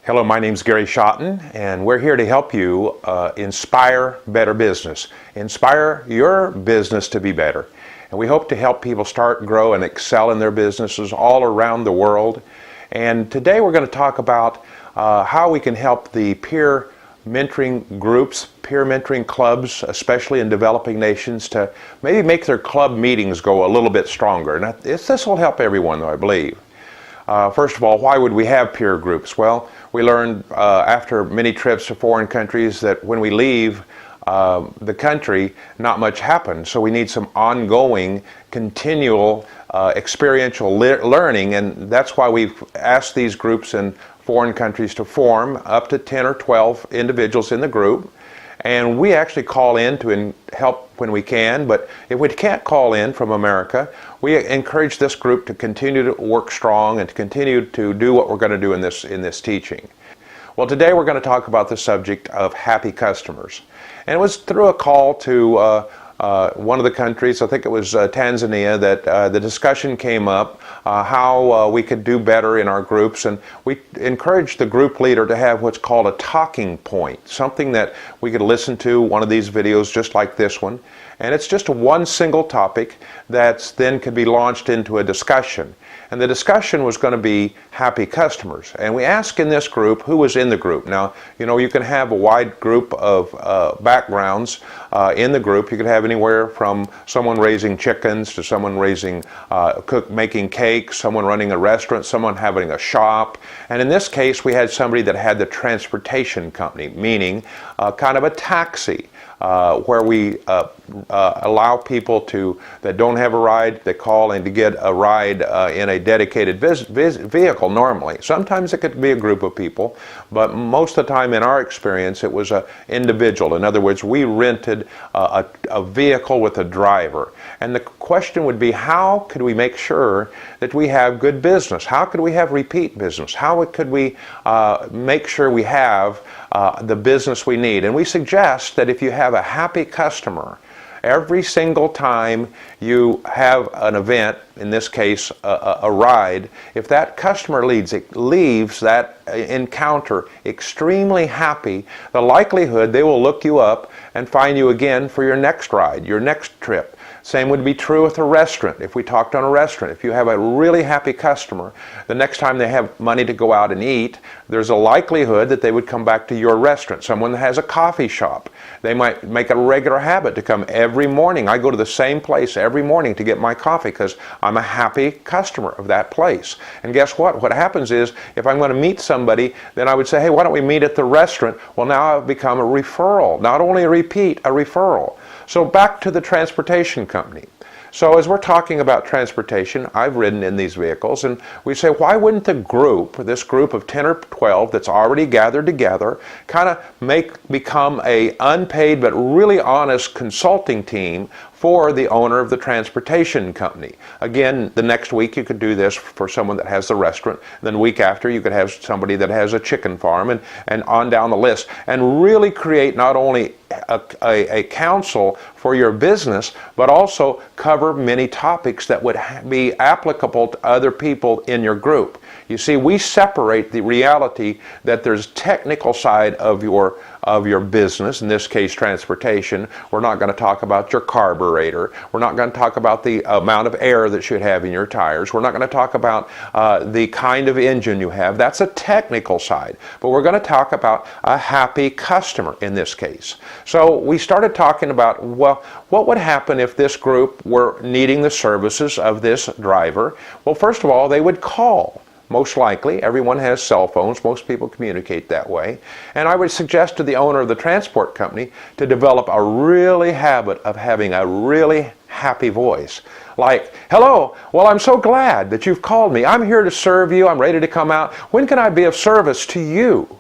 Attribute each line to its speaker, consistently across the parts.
Speaker 1: Hello, my name's Gary Schotten, and we're here to help you inspire better business. Inspire your business to be better. And we hope to help people start, grow, and excel in their businesses all around the world. And today we're going to talk about how we can help the peer mentoring groups, peer mentoring clubs, especially in developing nations, to maybe make their club meetings go a little bit stronger. And this will help everyone, though, I believe. First of all, why would we have peer groups? Well, we learned after many trips to foreign countries that when we leave the country, not much happens. So we need some ongoing, continual, experiential learning, and that's why we've asked these groups in foreign countries to form up to 10 or 12 individuals in the group. And we actually call in to help when we can, but if we can't call in from America, we encourage this group to continue to work strong and to continue to do what we're going to do in this teaching. Well, today we're going to talk about the subject of happy customers. And it was through a call to one of the countries, I think it was Tanzania, that the discussion came up how we could do better in our groups, and we encouraged the group leader to have what's called a talking point, something that we could listen to, one of these videos just like this one, and it's just one single topic that then could be launched into a discussion. And the discussion was going to be happy customers. And we asked in this group who was in the group. Now, you know, you can have a wide group of backgrounds in the group. You could have anywhere from someone raising chickens to someone making cakes, someone running a restaurant, someone having a shop. And in this case, we had somebody that had the transportation company, meaning kind of a taxi. Where we allow people that don't have a ride, they call in to get a ride in a dedicated vehicle normally. Sometimes it could be a group of people, but most of the time in our experience it was an individual. In other words, we rented a vehicle with a driver. And the question would be, how could we make sure that we have good business? How could we have repeat business? How could we make sure we have the business we need? And we suggest that if you have a happy customer, every single time you have an event, in this case a ride, if that customer leaves that encounter extremely happy, the likelihood they will look you up and find you again for your next ride, your next trip. Same would be true with a restaurant. If we talked on a restaurant, if you have a really happy customer, the next time they have money to go out and eat, there's a likelihood that they would come back to your restaurant. Someone that has a coffee shop, they might make it a regular habit to come every morning. I go to the same place every morning to get my coffee because I'm a happy customer of that place. And guess what? What happens is, if I'm going to meet somebody, then I would say, hey, why don't we meet at the restaurant? Well, now I've become a referral, not only a repeat, a referral. So back to the transportation company. So as we're talking about transportation, I've ridden in these vehicles, and we say, why wouldn't this group of 10 or 12 that's already gathered together, kind of become a unpaid but really honest consulting team for the owner of the transportation company? Again, the next week you could do this for someone that has the restaurant. Then the week after you could have somebody that has a chicken farm, and on down the list, and really create not only a council for your business, but also cover many topics that would be applicable to other people in your group. You see, we separate the reality that there's technical side of your business, in this case transportation. We're not going to talk about your carburetor. We're not going to talk about the amount of air that you should have in your tires. We're not going to talk about the kind of engine you have. That's a technical side. But we're going to talk about a happy customer in this case. So we started talking about, well, what would happen if this group were needing the services of this driver? Well, first of all, they would call. Most likely, everyone has cell phones. Most people communicate that way. And I would suggest to the owner of the transport company to develop a really habit of having a really happy voice. Like, hello, well, I'm so glad that you've called me. I'm here to serve you. I'm ready to come out. When can I be of service to you?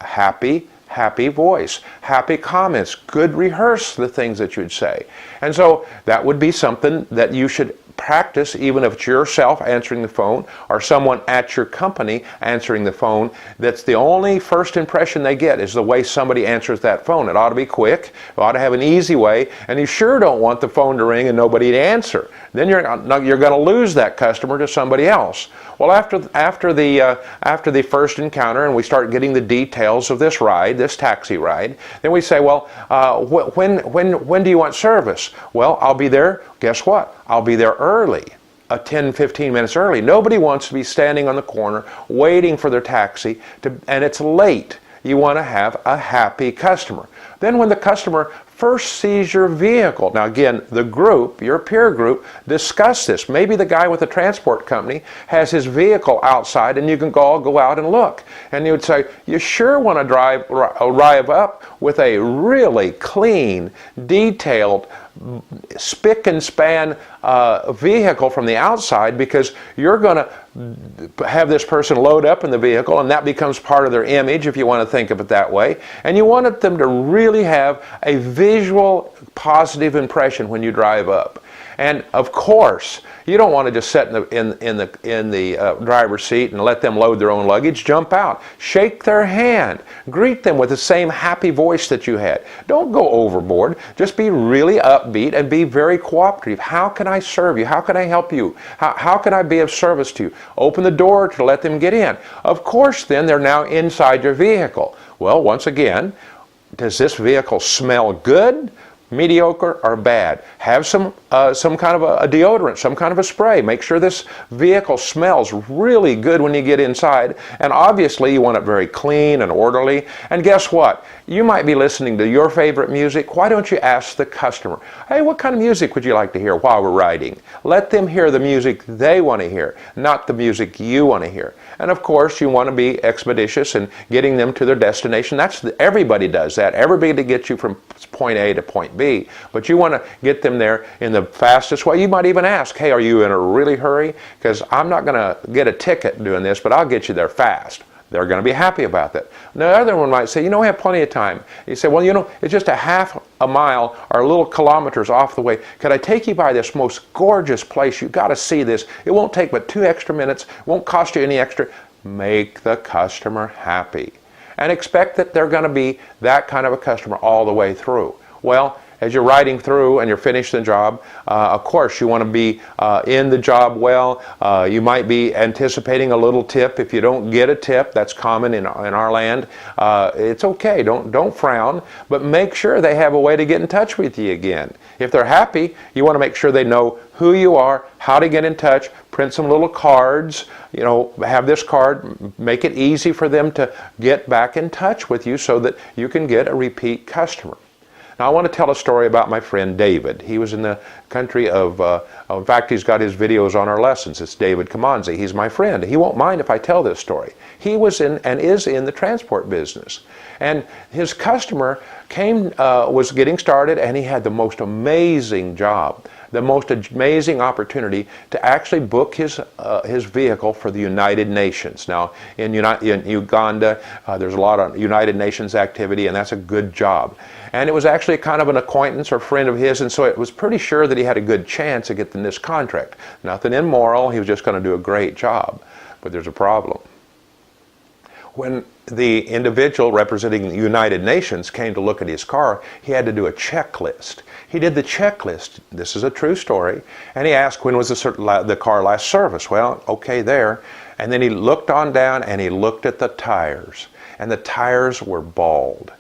Speaker 1: A happy happy voice, happy comments, good rehearse the things that you'd say. And so that would be something that you should practice, even if it's yourself answering the phone or someone at your company answering the phone. That's the only first impression they get, is the way somebody answers that phone. It ought to be quick, it ought to have an easy way, and you sure don't want the phone to ring and nobody to answer. Then you're going to lose that customer to somebody else. Well, after the first encounter, and we start getting the details of this ride, this taxi ride, then we say, well, when do you want service? Well, I'll be there. Guess what? I'll be there early. 10, 15 minutes early. Nobody wants to be standing on the corner waiting for their taxi, and it's late. You want to have a happy customer. Then when the customer first sees your vehicle, now again, the group, your peer group, discuss this. Maybe the guy with the transport company has his vehicle outside and you can all go out and look. And you would say, you sure want to arrive up with a really clean, detailed, spick and span vehicle from the outside, because you're going to have this person load up in the vehicle, and that becomes part of their image, if you want to think of it that way. And you wanted them to really have a visual positive impression when you drive up. And of course, you don't want to just sit in the driver's seat and let them load their own luggage. Jump out, shake their hand, greet them with the same happy voice that you had. Don't go overboard. Just be really upbeat and be very cooperative. How can I serve you? How can I help you? How can I be of service to you? Open the door to let them get in. Of course, then they're now inside your vehicle. Well, once again, does this vehicle smell good, mediocre, or bad? Have some kind of a deodorant, some kind of a spray. Make sure this vehicle smells really good when you get inside. And obviously you want it very clean and orderly. And guess what? You might be listening to your favorite music. Why don't you ask the customer, hey, what kind of music would you like to hear while we're riding? Let them hear the music they want to hear, not the music you want to hear. And of course, you want to be expeditious in getting them to their destination. Everybody does that. Everybody gets you from point A to point B. But you want to get them there in the fastest way. You might even ask, hey, are you in a really hurry? Because I'm not going to get a ticket doing this, but I'll get you there fast. They're going to be happy about that. The other one might say, we have plenty of time. You say, well, it's just a half a mile or little kilometers off the way. Could I take you by this most gorgeous place? You've got to see this. It won't take but 2 extra minutes. It won't cost you any extra. Make the customer happy. And expect that they're going to be that kind of a customer all the way through. Well, as you're riding through and you're finished the job, of course you want to be in the job well. You might be anticipating a little tip. If you don't get a tip, that's common in our land. It's okay, don't frown, but make sure they have a way to get in touch with you again. If they're happy, you want to make sure they know who you are, how to get in touch, print some little cards, have this card, make it easy for them to get back in touch with you so that you can get a repeat customer. Now, I want to tell a story about my friend David. He was in the country of, in fact, he's got his videos on our lessons. It's David Kamanzi. He's my friend. He won't mind if I tell this story. He was in and is in the transport business. And his customer was getting started, and he had the most amazing job, the most amazing opportunity to actually book his vehicle for the United Nations. Now, in Uganda, there's a lot of United Nations activity, and that's a good job. And it was actually kind of an acquaintance or friend of his, and so it was pretty sure that he had a good chance of getting this contract. Nothing immoral, he was just going to do a great job. But there's a problem. When the individual representing the United Nations came to look at his car, he had to do a checklist. He did the checklist. This is a true story. And he asked, when was the car last serviced? Well, okay, there. And then he looked on down and he looked at the tires. And the tires were bald.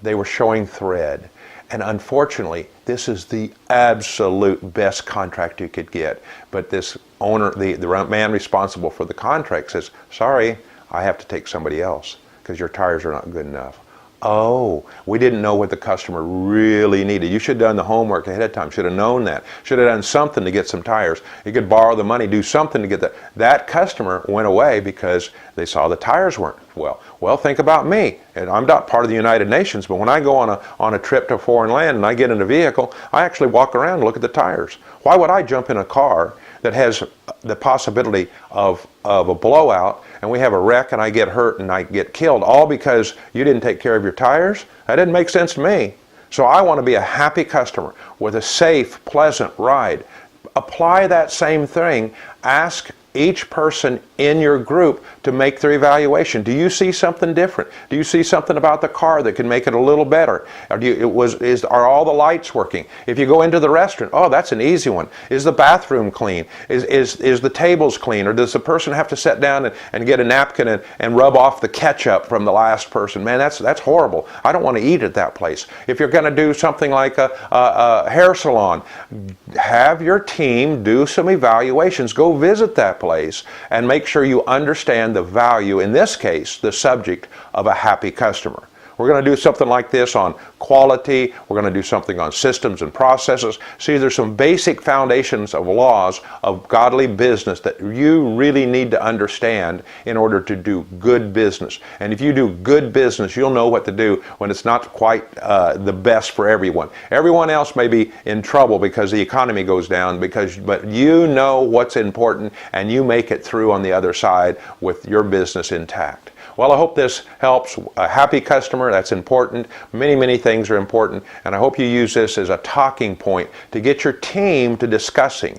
Speaker 1: They were showing thread. And unfortunately, this is the absolute best contract you could get. But this owner, the man responsible for the contract says, sorry, I have to take somebody else because your tires are not good enough. Oh, we didn't know what the customer really needed. You should have done the homework ahead of time. Should have known that. Should have done something to get some tires. You could borrow the money, do something to get that. That customer went away because they saw the tires weren't well. Well, think about me. And I'm not part of the United Nations, but when I go on a trip to a foreign land and I get in a vehicle, I actually walk around and look at the tires. Why would I jump in a car that has the possibility of a blowout, and we have a wreck and I get hurt and I get killed, all because you didn't take care of your tires? That didn't make sense to me. So I want to be a happy customer with a safe, pleasant ride. Apply that same thing. Ask each person in your group to make their evaluation. Do you see something different? Do you see something about the car that can make it a little better? Are all the lights working? If you go into the restaurant, oh, that's an easy one. Is the bathroom clean? Is the tables clean? Or does the person have to sit down and get a napkin and rub off the ketchup from the last person? Man, that's horrible. I don't want to eat at that place. If you're going to do something like a hair salon, have your team do some evaluations. Go visit that place and make sure you understand the value, in this case, the subject of a happy customer. We're going to do something like this on quality. We're going to do something on systems and processes. See, there's some basic foundations of laws of godly business that you really need to understand in order to do good business. And if you do good business, you'll know what to do when it's not quite the best for everyone. Everyone else may be in trouble because the economy goes down, but you know what's important and you make it through on the other side with your business intact. Well, I hope this helps. A happy customer, that's important. Many, many things are important. And I hope you use this as a talking point to get your team to discussing.